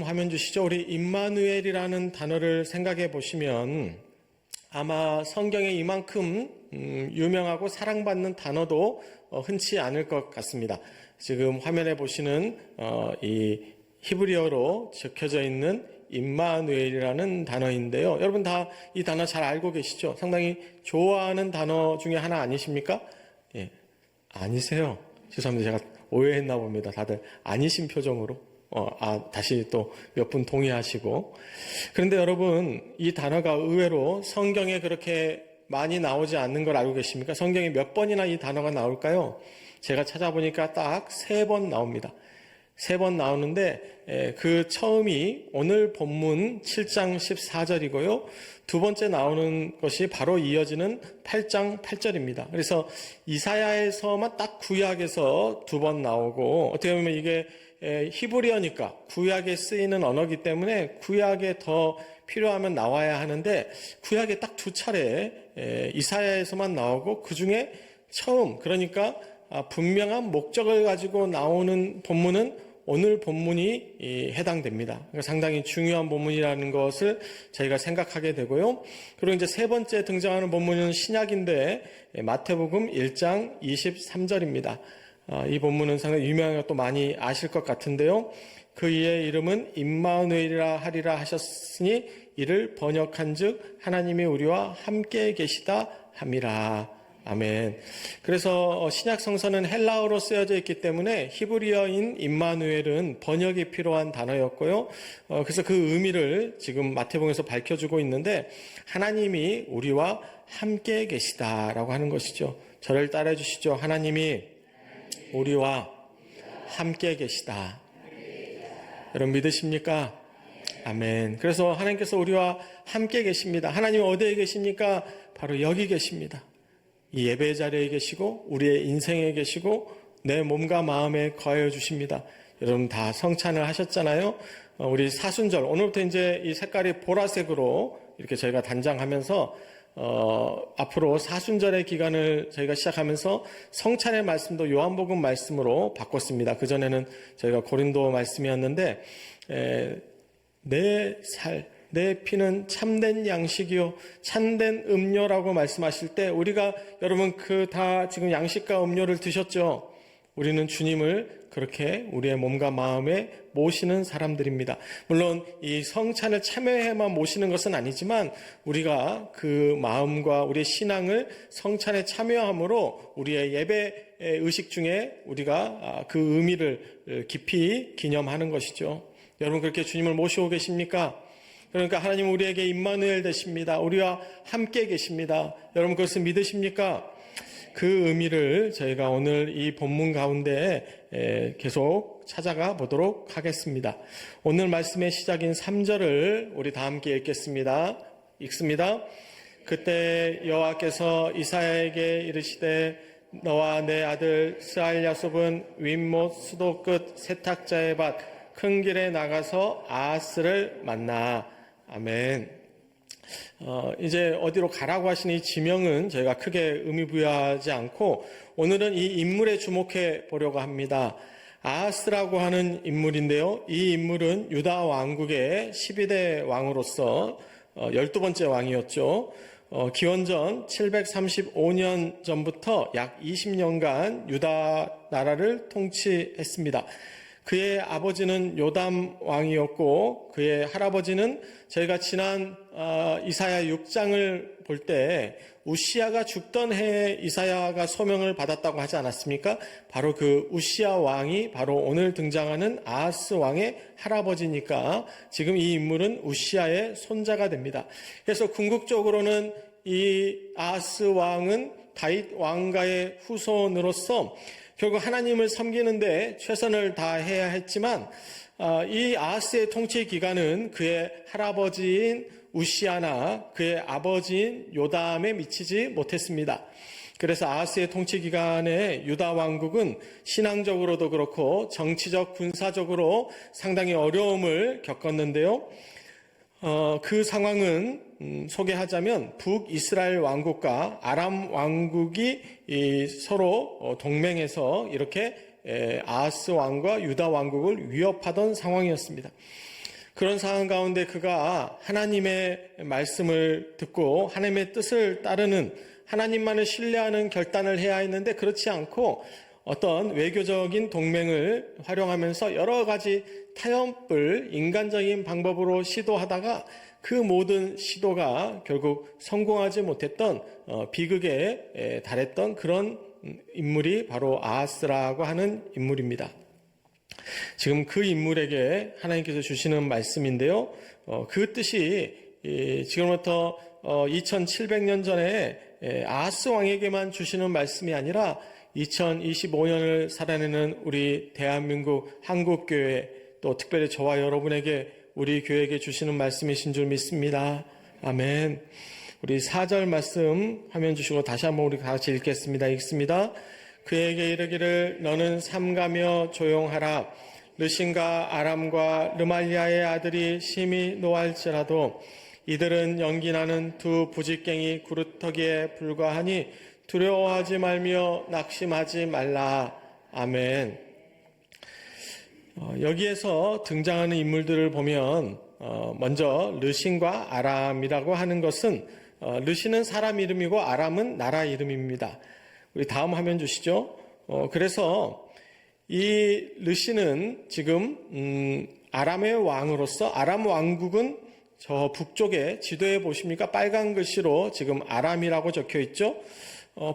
화면 주시죠. 우리 임마누엘이라는 단어를 생각해 보시면 아마 성경에 이만큼 유명하고 사랑받는 단어도 흔치 않을 것 같습니다. 지금 화면에 보시는 이 히브리어로 적혀져 있는 임마누엘이라는 단어인데요. 여러분 다 이 단어 잘 알고 계시죠? 상당히 좋아하는 단어 중에 하나 아니십니까? 예, 아니세요. 죄송합니다. 제가 오해했나 봅니다. 다들 아니신 표정으로. 다시 또 몇 분 동의하시고. 그런데 여러분, 이 단어가 의외로 성경에 그렇게 많이 나오지 않는 걸 알고 계십니까? 성경에 몇 번이나 이 단어가 나올까요? 제가 찾아보니까 딱 3번 나옵니다. 3번 나오는데 그 처음이 오늘 본문 7장 14절이고요. 두 번째 나오는 것이 바로 이어지는 8장 8절입니다. 그래서 이사야에서만 딱 구약에서 2번 나오고, 어떻게 보면 이게 히브리어니까 구약에 쓰이는 언어이기 때문에 구약에 더 필요하면 나와야 하는데, 구약에 딱 2차례 이사야에서만 나오고, 그 중에 처음, 그러니까 분명한 목적을 가지고 나오는 본문은 오늘 본문이 해당됩니다. 그러니까 상당히 중요한 본문이라는 것을 저희가 생각하게 되고요. 그리고 이제 세 번째 등장하는 본문은 신약인데 마태복음 1장 23절입니다. 이 본문은 상당히 유명한 것도 많이 아실 것 같은데요. 그의 이름은 임마누엘이라 하리라 하셨으니 이를 번역한즉 하나님이 우리와 함께 계시다 함이라. 아멘. 그래서 신약 성서는 헬라어로 쓰여져 있기 때문에 히브리어인 임마누엘은 번역이 필요한 단어였고요. 그래서 그 의미를 지금 마태복음에서 밝혀주고 있는데, 하나님이 우리와 함께 계시다라고 하는 것이죠. 저를 따라해 주시죠. 하나님이 우리와 함께 계시다. 여러분 믿으십니까? 아멘. 그래서 하나님께서 우리와 함께 계십니다. 하나님 어디에 계십니까? 바로 여기 계십니다. 이 예배 자리에 계시고 우리의 인생에 계시고 내 몸과 마음에 거하여 주십니다. 여러분 다 성찬을 하셨잖아요. 우리 사순절, 오늘부터 이제 이 색깔이 보라색으로 이렇게 저희가 단장하면서 앞으로 사순절의 기간을 저희가 시작하면서 성찬의 말씀도 요한복음 말씀으로 바꿨습니다. 그전에는 저희가 고린도 말씀이었는데 내 피는 참된 양식이요 참된 음료라고 말씀하실 때, 우리가 여러분 그 다 지금 양식과 음료를 드셨죠? 우리는 주님을 그렇게 우리의 몸과 마음에 모시는 사람들입니다. 물론 이 성찬을 참여해만 모시는 것은 아니지만, 우리가 그 마음과 우리의 신앙을 성찬에 참여함으로 우리의 예배 의식 중에 우리가 그 의미를 깊이 기념하는 것이죠. 여러분 그렇게 주님을 모시고 계십니까? 그러니까 하나님 우리에게 임마누엘 되십니다. 우리와 함께 계십니다. 여러분 그것을 믿으십니까? 그 의미를 저희가 오늘 이 본문 가운데 계속 찾아가 보도록 하겠습니다. 오늘 말씀의 시작인 3절을 우리 다 함께 읽겠습니다. 읽습니다. 그때 여호와께서 이사야에게 이르시되 너와 내 아들 스알야sob은 윗못 수도 끝 세탁자의 밭 큰 길에 나가서 아하스를 만나. 아멘. 이제 어디로 가라고 하신 이 지명은 저희가 크게 의미 부여하지 않고 오늘은 이 인물에 주목해 보려고 합니다. 아하스라고 하는 인물인데요. 이 인물은 유다 왕국의 12대 왕으로서 12번째 왕이었죠. 기원전 735년 전부터 약 20년간 유다 나라를 통치했습니다. 그의 아버지는 요담 왕이었고 그의 할아버지는 저희가 지난 이사야 6장을 볼 때 우시야가 죽던 해에 이사야가 소명을 받았다고 하지 않았습니까? 바로 그 우시야 왕이 바로 오늘 등장하는 아하스 왕의 할아버지니까 지금 이 인물은 우시야의 손자가 됩니다. 그래서 궁극적으로는 이 아하스 왕은 다윗 왕가의 후손으로서 결국 하나님을 섬기는데 최선을 다해야 했지만 이 아하스의 통치 기간은 그의 할아버지인 우시야나 그의 아버지인 요담에 미치지 못했습니다. 그래서 아하스의 통치 기간에 유다 왕국은 신앙적으로도 그렇고 정치적, 군사적으로 상당히 어려움을 겪었는데요. 그 상황은 소개하자면 북이스라엘 왕국과 아람 왕국이 서로 동맹해서 이렇게 아하스 왕과 유다 왕국을 위협하던 상황이었습니다. 그런 상황 가운데 그가 하나님의 말씀을 듣고 하나님의 뜻을 따르는, 하나님만을 신뢰하는 결단을 해야 했는데 그렇지 않고 어떤 외교적인 동맹을 활용하면서 여러 가지 타협을 인간적인 방법으로 시도하다가 그 모든 시도가 결국 성공하지 못했던 비극에 달했던 그런 인물이 바로 아하스라고 하는 인물입니다. 지금 그 인물에게 하나님께서 주시는 말씀인데요. 그 뜻이 지금부터 2700년 전에 아하스 왕에게만 주시는 말씀이 아니라 2025년을 살아내는 우리 대한민국 한국교회, 또 특별히 저와 여러분에게, 우리 교회에게 주시는 말씀이신 줄 믿습니다. 아멘. 우리 4절 말씀 화면 주시고 다시 한번 우리 같이 읽겠습니다. 읽습니다. 그에게 이르기를 너는 삼가며 조용하라. 르신과 아람과 르말리아의 아들이 심히 노할지라도 이들은 연기나는 두 부직갱이 구루터기에 불과하니 두려워하지 말며 낙심하지 말라. 아멘. 여기에서 등장하는 인물들을 보면 먼저 르신과 아람이라고 하는 것은, 르신은 사람 이름이고 아람은 나라 이름입니다. 우리 다음 화면 주시죠. 그래서 이 르신은 지금 아람의 왕으로서, 아람 왕국은 저 북쪽에 지도에 보십니까? 빨간 글씨로 지금 아람이라고 적혀 있죠.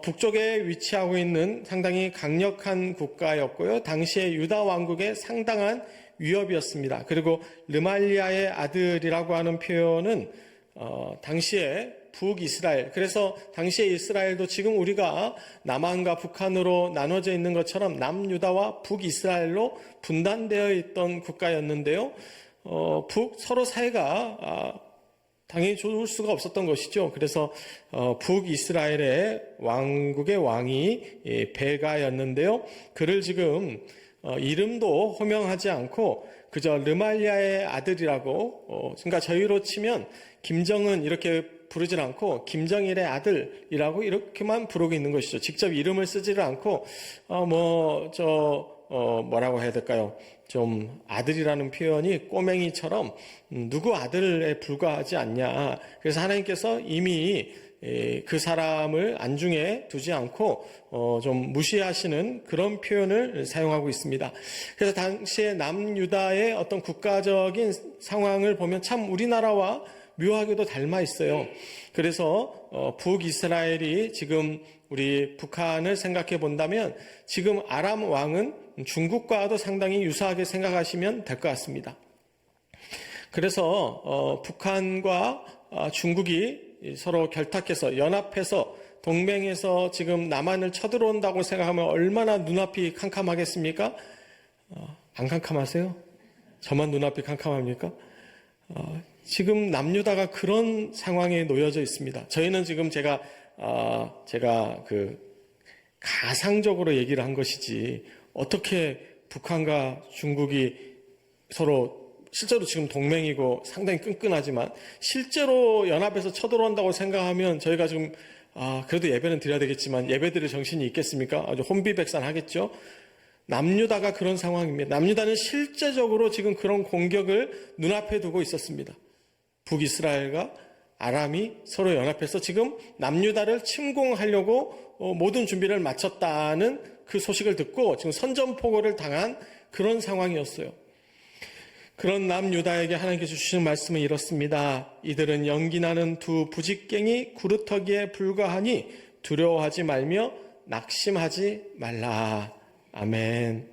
북쪽에 위치하고 있는 상당히 강력한 국가였고요. 당시에 유다 왕국의 상당한 위협이었습니다. 그리고 르말리아의 아들이라고 하는 표현은 당시에 북이스라엘, 그래서 당시에 이스라엘도 지금 우리가 남한과 북한으로 나눠져 있는 것처럼 남유다와 북이스라엘로 분단되어 있던 국가였는데요. 서로 사이가 당연히 좋을 수가 없었던 것이죠. 그래서 북이스라엘의 왕국의 왕이 베가였는데요. 그를 지금 이름도 호명하지 않고 그저 르말리아의 아들이라고, 그러니까 저희로 치면 김정은 이렇게 부르질 않고 김정일의 아들이라고 이렇게만 부르고 있는 것이죠. 직접 이름을 쓰지를 않고 뭐라고 해야 될까요? 좀 아들이라는 표현이 꼬맹이처럼 누구 아들에 불과하지 않냐. 그래서 하나님께서 이미 그 사람을 안중에 두지 않고 좀 무시하시는 그런 표현을 사용하고 있습니다. 그래서 당시에 남유다의 어떤 국가적인 상황을 보면 참 우리나라와 묘하게도 닮아 있어요. 그래서 북이스라엘이 지금 우리 북한을 생각해 본다면 지금 아람 왕은 중국과도 상당히 유사하게 생각하시면 될 것 같습니다. 그래서 북한과 중국이 서로 결탁해서 연합해서 동맹해서 지금 남한을 쳐들어온다고 생각하면 얼마나 눈앞이 캄캄하겠습니까? 안 캄캄하세요? 저만 눈앞이 캄캄합니까? 지금 남유다가 그런 상황에 놓여져 있습니다. 저희는 지금 제가 가상적으로 얘기를 한 것이지, 어떻게 북한과 중국이 서로 실제로 지금 동맹이고 상당히 끈끈하지만 실제로 연합해서 쳐들어온다고 생각하면 저희가 지금 그래도 예배는 드려야 되겠지만 예배드릴 정신이 있겠습니까? 아주 혼비백산하겠죠. 남유다가 그런 상황입니다. 남유다는 실제적으로 지금 그런 공격을 눈앞에 두고 있었습니다. 북이스라엘과 아람이 서로 연합해서 지금 남유다를 침공하려고 모든 준비를 마쳤다는 그 소식을 듣고 지금 선전포고를 당한 그런 상황이었어요. 그런 남유다에게 하나님께서 주시는 말씀은 이렇습니다. 이들은 연기나는 두 부직갱이 구루터기에 불과하니 두려워하지 말며 낙심하지 말라. 아멘.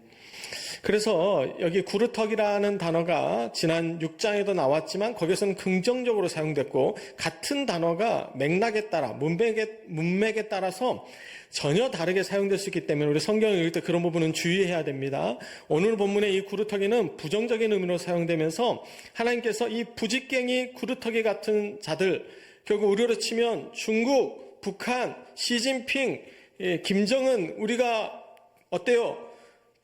그래서 여기 구루터기라는 단어가 지난 6장에도 나왔지만 거기서는 긍정적으로 사용됐고, 같은 단어가 맥락에 따라 문맥에 따라서 전혀 다르게 사용될 수 있기 때문에 우리 성경을 읽을 때 그런 부분은 주의해야 됩니다. 오늘 본문의 이 구루터기는 부정적인 의미로 사용되면서 하나님께서 이 부직갱이 구루터기 같은 자들, 결국 우리로 치면 중국, 북한, 시진핑, 김정은, 우리가 어때요?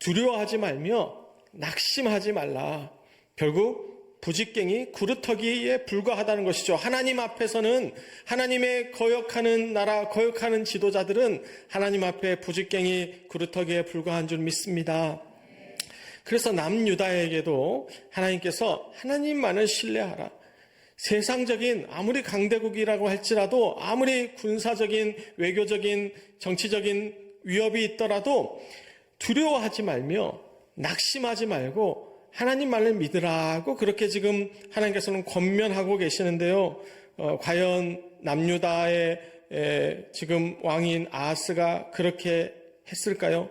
두려워하지 말며 낙심하지 말라. 결국 부직갱이 구루터기에 불과하다는 것이죠. 하나님 앞에서는, 하나님의 거역하는 나라, 거역하는 지도자들은 하나님 앞에 부직갱이 구루터기에 불과한 줄 믿습니다. 그래서 남유다에게도 하나님께서 하나님만을 신뢰하라. 세상적인 아무리 강대국이라고 할지라도 아무리 군사적인 외교적인 정치적인 위협이 있더라도 두려워하지 말며 낙심하지 말고 하나님만을 믿으라고 그렇게 지금 하나님께서는 권면하고 계시는데요. 과연 남유다의 지금 왕인 아하스가 그렇게 했을까요?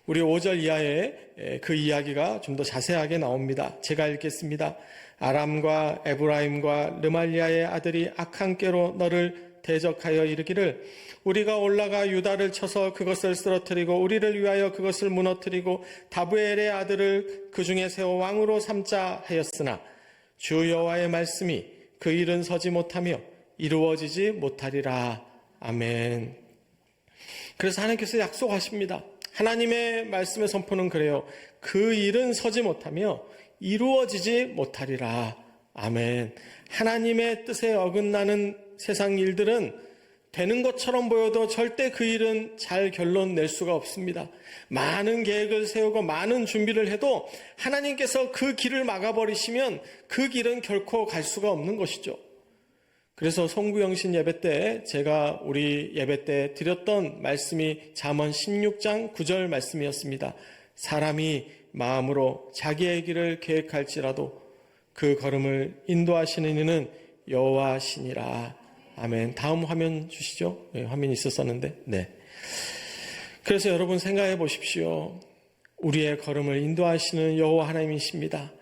우리 5절 이하에 그 이야기가 좀 더 자세하게 나옵니다. 제가 읽겠습니다. 아람과 에브라임과 르말리아의 아들이 악한 꾀로 너를 대적하여 이르기를 우리가 올라가 유다를 쳐서 그것을 쓰러뜨리고 우리를 위하여 그것을 무너뜨리고 다브엘의 아들을 그 중에 세워 왕으로 삼자 하였으나 주 여호와의 말씀이 그 일은 서지 못하며 이루어지지 못하리라. 아멘. 그래서 하나님께서 약속하십니다. 하나님의 말씀의 선포는 그래요. 그 일은 서지 못하며 이루어지지 못하리라. 아멘. 하나님의 뜻에 어긋나는 세상 일들은 되는 것처럼 보여도 절대 그 일은 잘 결론 낼 수가 없습니다. 많은 계획을 세우고 많은 준비를 해도 하나님께서 그 길을 막아버리시면 그 길은 결코 갈 수가 없는 것이죠. 그래서 송구영신 예배 때 제가 우리 예배 때 드렸던 말씀이 잠언 16장 9절 말씀이었습니다. 사람이 마음으로 자기의 길을 계획할지라도 그 걸음을 인도하시는 이는 여호와시니라. 아멘. 다음 화면 주시죠. 네, 화면이 있었었는데. 네. 그래서 여러분 생각해 보십시오. 우리의 걸음을 인도하시는 여호와 하나님이십니다.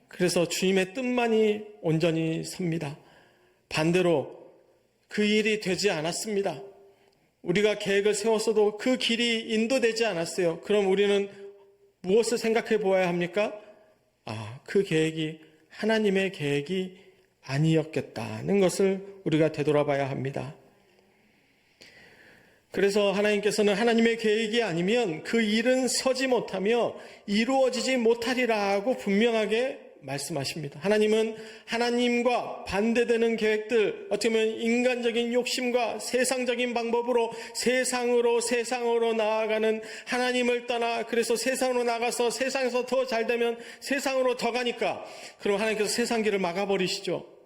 그래서 주님의 뜻만이 온전히 섭니다. 반대로 그 일이 되지 않았습니다. 우리가 계획을 세웠어도 그 길이 인도되지 않았어요. 그럼 우리는 무엇을 생각해 보아야 합니까? 그 계획이 하나님의 계획이 아니었겠다는 것을 우리가 되돌아봐야 합니다. 그래서 하나님께서는 하나님의 계획이 아니면 그 일은 서지 못하며 이루어지지 못하리라고 분명하게 말씀하십니다. 하나님은 하나님과 반대되는 계획들, 어떻게 보면 인간적인 욕심과 세상적인 방법으로 세상으로 나아가는 하나님을 떠나 그래서 세상으로 나가서 세상에서 더 잘되면 세상으로 더 가니까 그럼 하나님께서 세상 길을 막아버리시죠.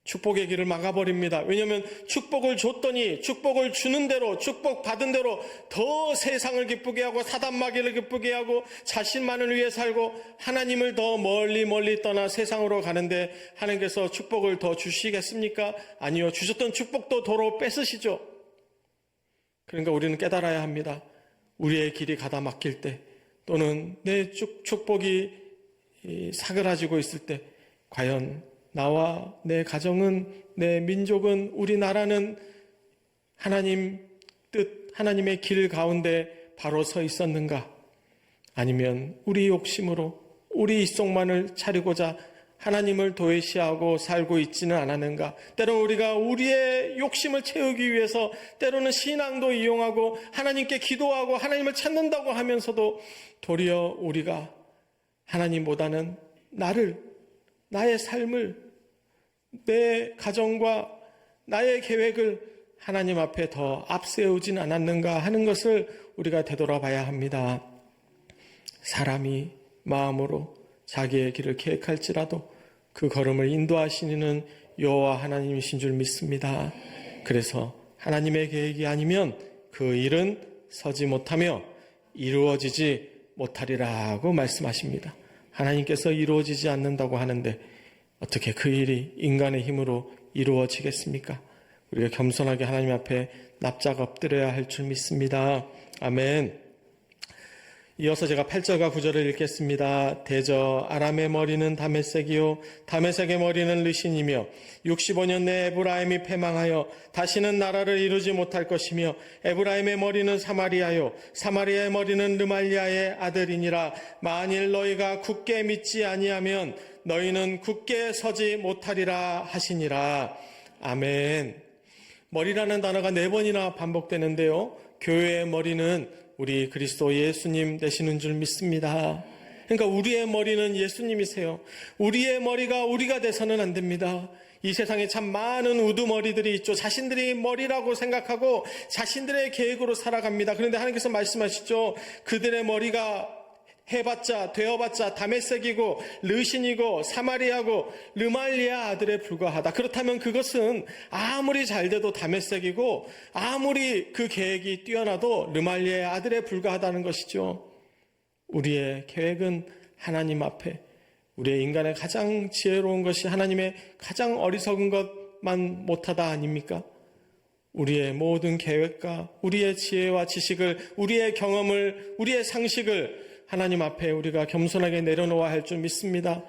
축복의 길을 막아버립니다. 왜냐하면 축복을 줬더니 축복을 주는 대로 축복 받은 대로 더 세상을 기쁘게 하고 사단마귀를 기쁘게 하고 자신만을 위해 살고 하나님을 더 멀리 떠나 세상으로 가는데 하나님께서 축복을 더 주시겠습니까? 아니요. 주셨던 축복도 도로 뺏으시죠. 그러니까 우리는 깨달아야 합니다. 우리의 길이 가다 막힐 때 또는 내 축복이 사그라지고 있을 때 과연 나와 내 가정은, 내 민족은, 우리나라는 하나님 뜻, 하나님의 길 가운데 바로 서 있었는가? 아니면 우리 욕심으로 우리 입속만을 차리고자 하나님을 도외시하고 살고 있지는 않았는가? 때로는 우리가 우리의 욕심을 채우기 위해서 때로는 신앙도 이용하고 하나님께 기도하고 하나님을 찾는다고 하면서도 도리어 우리가 하나님보다는 나의 삶을, 내 가정과 나의 계획을 하나님 앞에 더 앞세우진 않았는가 하는 것을 우리가 되돌아봐야 합니다. 사람이 마음으로 자기의 길을 계획할지라도 그 걸음을 인도하시는 여호와 하나님이신 줄 믿습니다. 그래서 하나님의 계획이 아니면 그 일은 서지 못하며 이루어지지 못하리라고 말씀하십니다. 하나님께서 이루어지지 않는다고 하는데 어떻게 그 일이 인간의 힘으로 이루어지겠습니까? 우리가 겸손하게 하나님 앞에 납작 엎드려야 할 줄 믿습니다. 아멘. 이어서 제가 8절과 9절을 읽겠습니다. 대저 아람의 머리는 다메섹이요 다메섹의 머리는 르신이며 65년 내 에브라임이 패망하여 다시는 나라를 이루지 못할 것이며 에브라임의 머리는 사마리아요 사마리아의 머리는 르말리아의 아들이니라. 만일 너희가 굳게 믿지 아니하면 너희는 굳게 서지 못하리라 하시니라. 아멘. 머리라는 단어가 4번이나 반복되는데요. 교회의 머리는 우리 그리스도 예수님 되시는 줄 믿습니다. 그러니까 우리의 머리는 예수님이세요. 우리의 머리가 우리가 돼서는 안 됩니다. 이 세상에 참 많은 우두머리들이 있죠. 자신들이 머리라고 생각하고 자신들의 계획으로 살아갑니다. 그런데 하나님께서 말씀하시죠. 그들의 머리가 해봤자 되어봤자 다메섹이고 르신이고 사마리아고 르말리아 아들에 불과하다. 그렇다면 그것은 아무리 잘 돼도 다메섹이고 아무리 그 계획이 뛰어나도 르말리아의 아들에 불과하다는 것이죠. 우리의 계획은 하나님 앞에, 우리의 인간의 가장 지혜로운 것이 하나님의 가장 어리석은 것만 못하다 아닙니까? 우리의 모든 계획과 우리의 지혜와 지식을, 우리의 경험을, 우리의 상식을 하나님 앞에 우리가 겸손하게 내려놓아야 할 줄 믿습니다.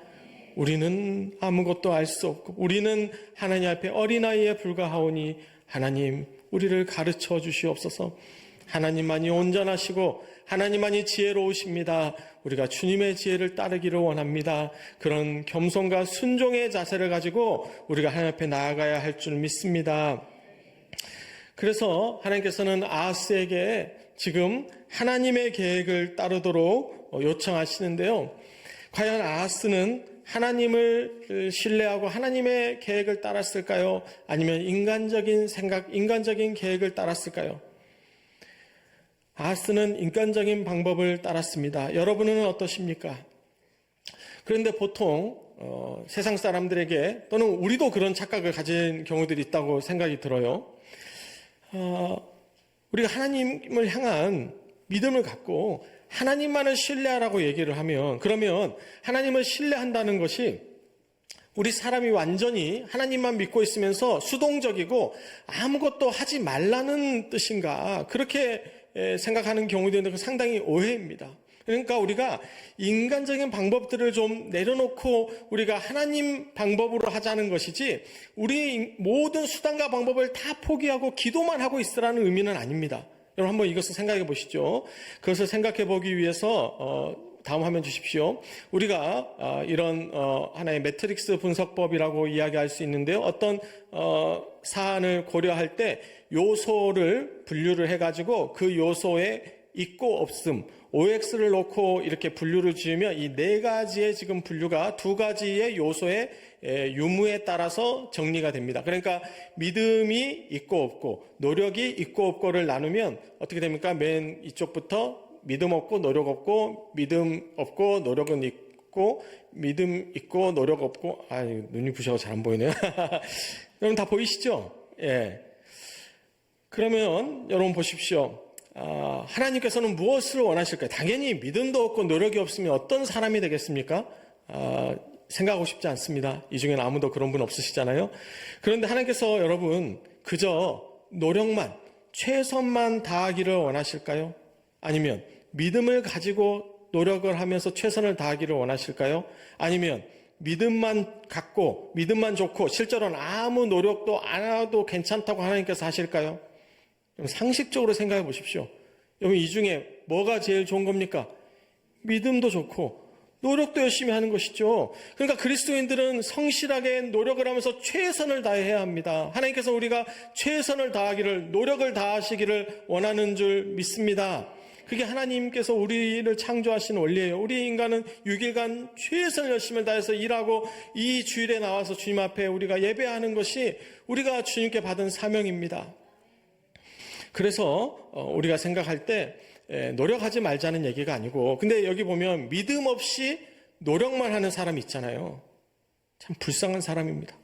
우리는 아무것도 알 수 없고 우리는 하나님 앞에 어린아이에 불과하오니 하나님 우리를 가르쳐 주시옵소서. 하나님만이 온전하시고 하나님만이 지혜로우십니다. 우리가 주님의 지혜를 따르기를 원합니다. 그런 겸손과 순종의 자세를 가지고 우리가 하나님 앞에 나아가야 할 줄 믿습니다. 그래서 하나님께서는 아하스에게 지금 하나님의 계획을 따르도록 요청하시는데요. 과연 아하스는 하나님을 신뢰하고 하나님의 계획을 따랐을까요? 아니면 인간적인 생각, 인간적인 계획을 따랐을까요? 아하스는 인간적인 방법을 따랐습니다. 여러분은 어떠십니까? 그런데 보통 세상 사람들에게 또는 우리도 그런 착각을 가진 경우들이 있다고 생각이 들어요. 우리가 하나님을 향한 믿음을 갖고 하나님만을 신뢰하라고 얘기를 하면, 그러면 하나님을 신뢰한다는 것이 우리 사람이 완전히 하나님만 믿고 있으면서 수동적이고 아무것도 하지 말라는 뜻인가, 그렇게 생각하는 경우들은 상당히 오해입니다. 그러니까 우리가 인간적인 방법들을 좀 내려놓고 우리가 하나님 방법으로 하자는 것이지, 우리 모든 수단과 방법을 다 포기하고 기도만 하고 있으라는 의미는 아닙니다. 여러분 한번 이것을 생각해 보시죠. 그것을 생각해 보기 위해서 다음 화면 주십시오. 우리가 이런 하나의 매트릭스 분석법이라고 이야기할 수 있는데요. 어떤 사안을 고려할 때 요소를 분류를 해가지고 그 요소의 있고 없음, OX를 놓고 이렇게 분류를 지으면 이 네 가지의 지금 분류가 두 가지의 요소의 유무에 따라서 정리가 됩니다. 그러니까 믿음이 있고 없고 노력이 있고 없고를 나누면 어떻게 됩니까? 맨 이쪽부터 믿음 없고 노력 없고, 믿음 없고 노력은 있고, 믿음 있고 노력 없고, 눈이 부셔서 잘 안 보이네요. 여러분 다 보이시죠? 예. 그러면 여러분 보십시오. 하나님께서는 무엇을 원하실까요? 당연히 믿음도 없고 노력이 없으면 어떤 사람이 되겠습니까? 생각하고 싶지 않습니다. 이 중에는 아무도 그런 분 없으시잖아요. 그런데 하나님께서 여러분 그저 노력만, 최선만 다하기를 원하실까요? 아니면 믿음을 가지고 노력을 하면서 최선을 다하기를 원하실까요? 아니면 믿음만 갖고 믿음만 좋고 실제로는 아무 노력도 안 해도 괜찮다고 하나님께서 하실까요? 상식적으로 생각해 보십시오. 여러분 이 중에 뭐가 제일 좋은 겁니까? 믿음도 좋고 노력도 열심히 하는 것이죠. 그러니까 그리스도인들은 성실하게 노력을 하면서 최선을 다해야 합니다. 하나님께서 우리가 최선을 다하기를, 노력을 다하시기를 원하는 줄 믿습니다. 그게 하나님께서 우리를 창조하신 원리예요. 우리 인간은 6일간 최선을 열심히 다해서 일하고 이 주일에 나와서 주님 앞에 우리가 예배하는 것이 우리가 주님께 받은 사명입니다. 그래서 우리가 생각할 때 노력하지 말자는 얘기가 아니고, 근데 여기 보면 믿음 없이 노력만 하는 사람이 있잖아요. 참 불쌍한 사람입니다.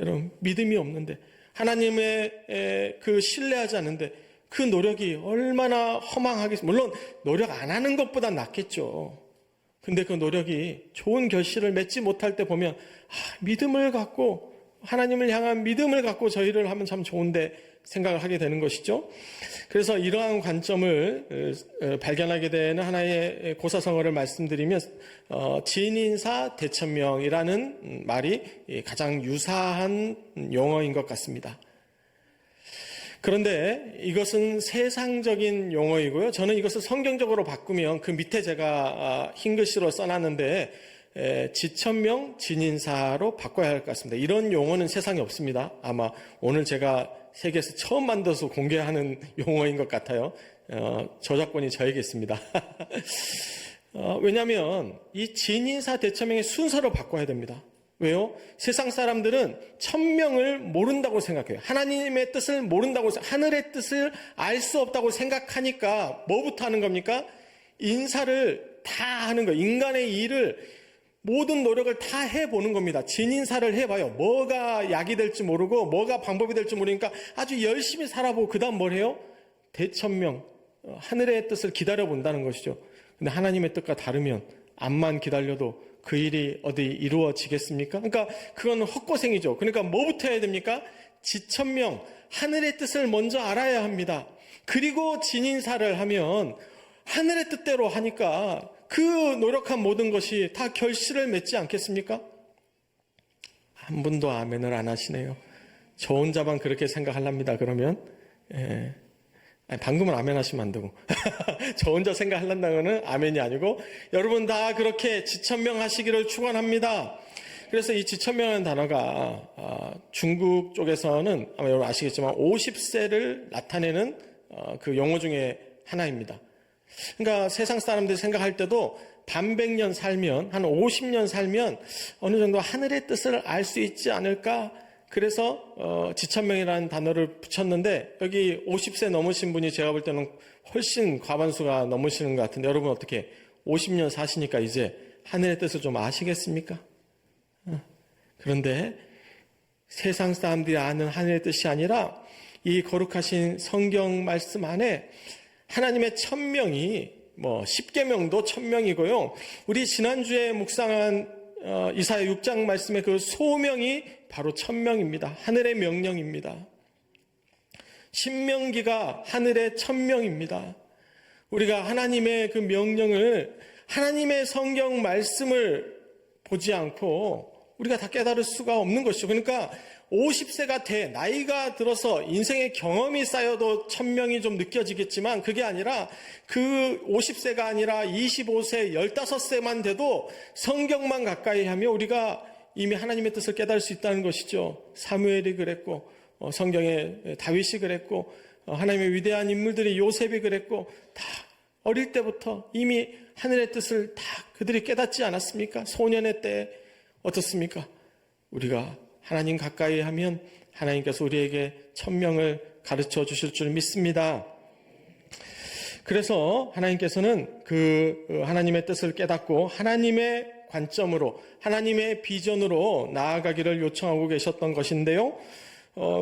여러분 믿음이 없는데 하나님의 그 신뢰하지 않는데 그 노력이 얼마나 허망하겠습니까? 물론 노력 안 하는 것보다 낫겠죠. 근데 그 노력이 좋은 결실을 맺지 못할 때 보면 믿음을 갖고, 하나님을 향한 믿음을 갖고 저 일을 하면 참 좋은데 생각을 하게 되는 것이죠. 그래서 이러한 관점을 발견하게 되는 하나의 고사성어를 말씀드리면 진인사 대천명이라는 말이 가장 유사한 용어인 것 같습니다. 그런데 이것은 세상적인 용어이고요. 저는 이것을 성경적으로 바꾸면 그 밑에 제가 흰 글씨로 써놨는데 지천명 진인사로 바꿔야 할 것 같습니다. 이런 용어는 세상에 없습니다. 아마 오늘 제가 세계에서 처음 만들어서 공개하는 용어인 것 같아요. 저작권이 저에게 있습니다. 왜냐하면 이 진인사 대천명의 순서를 바꿔야 됩니다. 왜요? 세상 사람들은 천명을 모른다고 생각해요. 하나님의 뜻을 모른다고, 하늘의 뜻을 알 수 없다고 생각하니까 뭐부터 하는 겁니까? 인사를 다 하는 거예요. 인간의 일을 모든 노력을 다 해보는 겁니다. 진인사를 해봐요. 뭐가 약이 될지 모르고 뭐가 방법이 될지 모르니까 아주 열심히 살아보고 그 다음 뭘 해요? 대천명, 하늘의 뜻을 기다려본다는 것이죠. 근데 하나님의 뜻과 다르면 암만 기다려도 그 일이 어디 이루어지겠습니까? 그러니까 그건 헛고생이죠. 그러니까 뭐부터 해야 됩니까? 지천명, 하늘의 뜻을 먼저 알아야 합니다. 그리고 진인사를 하면 하늘의 뜻대로 하니까 그 노력한 모든 것이 다 결실을 맺지 않겠습니까? 한 분도 아멘을 안 하시네요. 저 혼자만 그렇게 생각하랍니다. 그러면 아니, 방금은 아멘 하시면 안 되고 저 혼자 생각하려는 아멘이 아니고 여러분 다 그렇게 지천명 하시기를 축원합니다. 그래서 이 지천명이라는 단어가 중국 쪽에서는 아마 여러분 아시겠지만 50세를 나타내는 그 용어 중에 하나입니다. 그러니까 세상 사람들이 생각할 때도 반백년 살면 한 50년 살면 어느 정도 하늘의 뜻을 알 수 있지 않을까? 그래서 지천명이라는 단어를 붙였는데 여기 50세 넘으신 분이 제가 볼 때는 훨씬 과반수가 넘으시는 것 같은데 여러분 어떻게 50년 사시니까 이제 하늘의 뜻을 좀 아시겠습니까? 그런데 세상 사람들이 아는 하늘의 뜻이 아니라 이 거룩하신 성경 말씀 안에 하나님의 천명이 10계명도 천명이고요. 우리 지난주에 묵상한 이사야 6장 말씀의 그 소명이 바로 천명입니다. 하늘의 명령입니다. 신명기가 하늘의 천명입니다. 우리가 하나님의 그 명령을 하나님의 성경 말씀을 보지 않고 우리가 다 깨달을 수가 없는 것이죠. 그러니까 50세가 돼 나이가 들어서 인생의 경험이 쌓여도 천명이 좀 느껴지겠지만 그게 아니라 그 50세가 아니라 25세, 15세만 돼도 성경만 가까이 하면 우리가 이미 하나님의 뜻을 깨달을 수 있다는 것이죠. 사무엘이 그랬고 성경의 다윗이 그랬고 하나님의 위대한 인물들이 요셉이 그랬고 다 어릴 때부터 이미 하늘의 뜻을 다 그들이 깨닫지 않았습니까? 소년의 때 어떻습니까? 우리가 하나님 가까이 하면 하나님께서 우리에게 천명을 가르쳐 주실 줄 믿습니다. 그래서 하나님께서는 그 하나님의 뜻을 깨닫고 하나님의 관점으로 하나님의 비전으로 나아가기를 요청하고 계셨던 것인데요.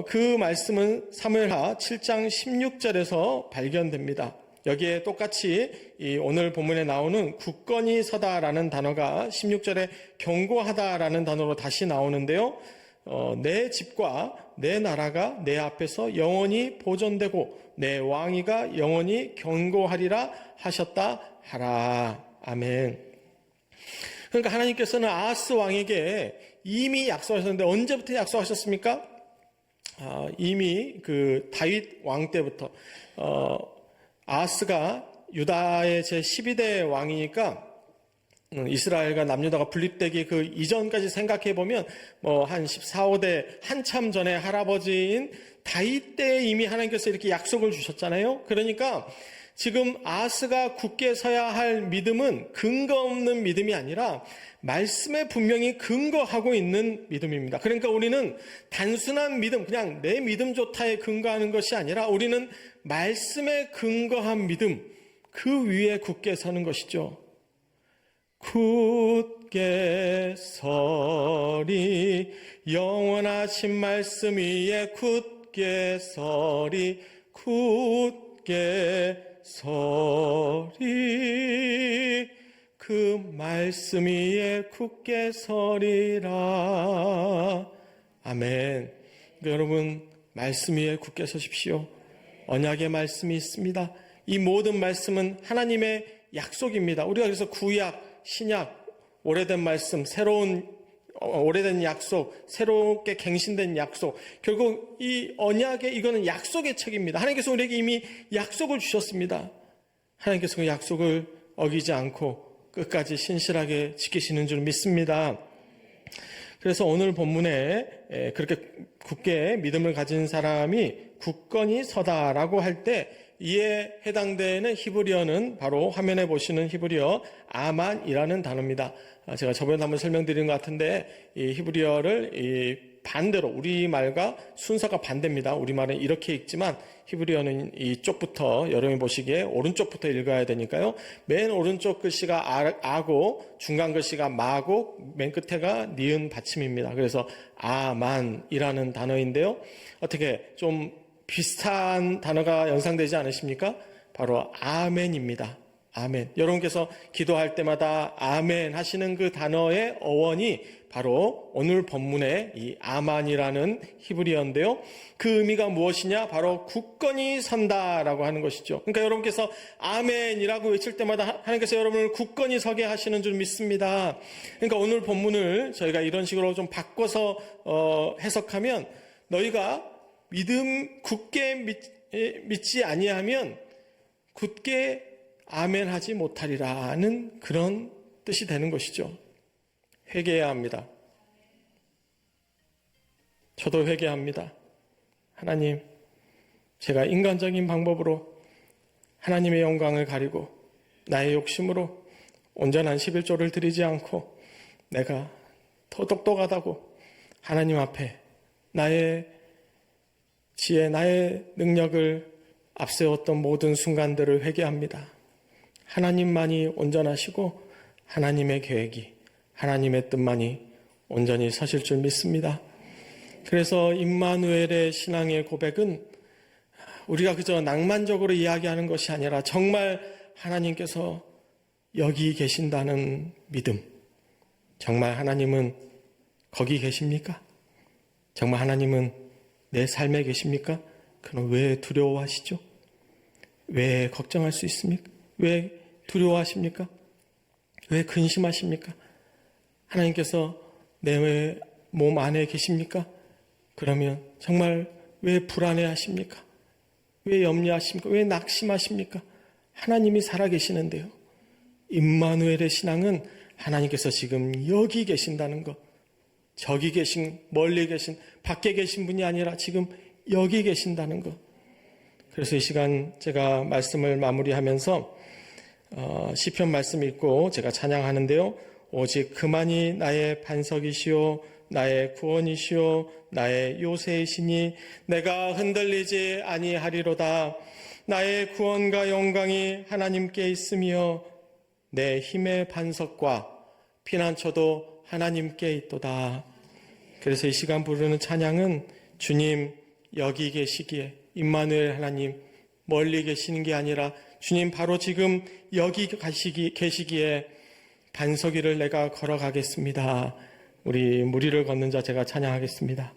그 말씀은 사무엘하 7장 16절에서 발견됩니다. 여기에 똑같이 이 오늘 본문에 나오는 굳건히 서다라는 단어가 16절에 경고하다라는 단어로 다시 나오는데요. 내 집과 내 나라가 내 앞에서 영원히 보존되고 내 왕위가 영원히 견고하리라 하셨다 하라. 아멘. 그러니까 하나님께서는 아하스 왕에게 이미 약속하셨는데 언제부터 약속하셨습니까? 이미 그 다윗 왕 때부터 아하스가 유다의 제12대 왕이니까 이스라엘과 남유다가 분립되기 그 이전까지 생각해 보면 한 14, 15대 한참 전에 할아버지인 다윗 때 이미 하나님께서 이렇게 약속을 주셨잖아요. 그러니까 지금 아하스가 굳게 서야 할 믿음은 근거 없는 믿음이 아니라 말씀에 분명히 근거하고 있는 믿음입니다. 그러니까 우리는 단순한 믿음, 그냥 내 믿음 좋다에 근거하는 것이 아니라 우리는 말씀에 근거한 믿음, 그 위에 굳게 서는 것이죠. 굳게 서리 영원하신 말씀 위에 굳게 서리 굳게 서리 그 말씀 위에 굳게 서리라. 아멘. 여러분 말씀 위에 굳게 서십시오. 언약의 말씀이 있습니다. 이 모든 말씀은 하나님의 약속입니다. 우리가 그래서 구약 신약, 오래된 말씀, 오래된 약속, 새롭게 갱신된 약속. 결국 이 언약의 이거는 약속의 책입니다. 하나님께서 우리에게 이미 약속을 주셨습니다. 하나님께서 그 약속을 어기지 않고 끝까지 신실하게 지키시는 줄 믿습니다. 그래서 오늘 본문에 그렇게 굳게 믿음을 가진 사람이 굳건히 서다라고 할 때 이에 해당되는 히브리어는 바로 화면에 보시는 히브리어 아만이라는 단어입니다. 제가 저번에 한번 설명드린 것 같은데 이 히브리어를 반대로 우리말과 순서가 반대입니다. 우리말은 이렇게 읽지만 히브리어는 이쪽부터 여러분이 보시기에 오른쪽부터 읽어야 되니까요. 맨 오른쪽 글씨가 아고 중간 글씨가 마고 맨 끝에가 니은 받침입니다. 그래서 아만이라는 단어인데요. 어떻게 좀 비슷한 단어가 연상되지 않으십니까? 바로 아멘입니다. 아멘. 여러분께서 기도할 때마다 아멘 하시는 그 단어의 어원이 바로 오늘 본문의 이 아만이라는 히브리어인데요. 그 의미가 무엇이냐? 바로 굳건히 선다라고 하는 것이죠. 그러니까 여러분께서 아멘이라고 외칠 때마다 하나님께서 여러분을 굳건히 서게 하시는 줄 믿습니다. 그러니까 오늘 본문을 저희가 이런 식으로 좀 바꿔서 해석하면 너희가 굳게 믿지 아니하면 굳게 아멘하지 못하리라는 그런 뜻이 되는 것이죠. 회개해야 합니다. 저도 회개합니다. 하나님, 제가 인간적인 방법으로 하나님의 영광을 가리고 나의 욕심으로 온전한 11조를 드리지 않고 내가 더 똑똑하다고 하나님 앞에 나의 지혜, 나의 능력을 앞세웠던 모든 순간들을 회개합니다. 하나님만이 온전하시고 하나님의 계획이, 하나님의 뜻만이 온전히 서실 줄 믿습니다. 그래서 임마누엘의 신앙의 고백은 우리가 그저 낭만적으로 이야기하는 것이 아니라 정말 하나님께서 여기 계신다는 믿음. 정말 하나님은 거기 계십니까? 정말 하나님은 내 삶에 계십니까? 그럼 왜 두려워하시죠? 왜 걱정할 수 있습니까? 왜 두려워하십니까? 왜 근심하십니까? 하나님께서 내 몸 안에 계십니까? 그러면 정말 왜 불안해하십니까? 왜 염려하십니까? 왜 낙심하십니까? 하나님이 살아계시는데요. 임마누엘의 신앙은 하나님께서 지금 여기 계신다는 것, 저기 계신, 멀리 계신, 밖에 계신 분이 아니라 지금 여기 계신다는 것. 그래서 이 시간 제가 말씀을 마무리하면서 시편 말씀 읽고 제가 찬양하는데요. 오직 그만이 나의 반석이시오, 나의 구원이시오, 나의 요새이시니 내가 흔들리지 아니하리로다. 나의 구원과 영광이 하나님께 있으며 내 힘의 반석과 피난처도 하나님께 있도다. 그래서 이 시간 부르는 찬양은 주님 여기 계시기에, 임마누엘 하나님 멀리 계시는 게 아니라 주님 바로 지금 여기 계시기에 반석 위를 내가 걸어가겠습니다. 우리 무리를 걷는 자 제가 찬양하겠습니다.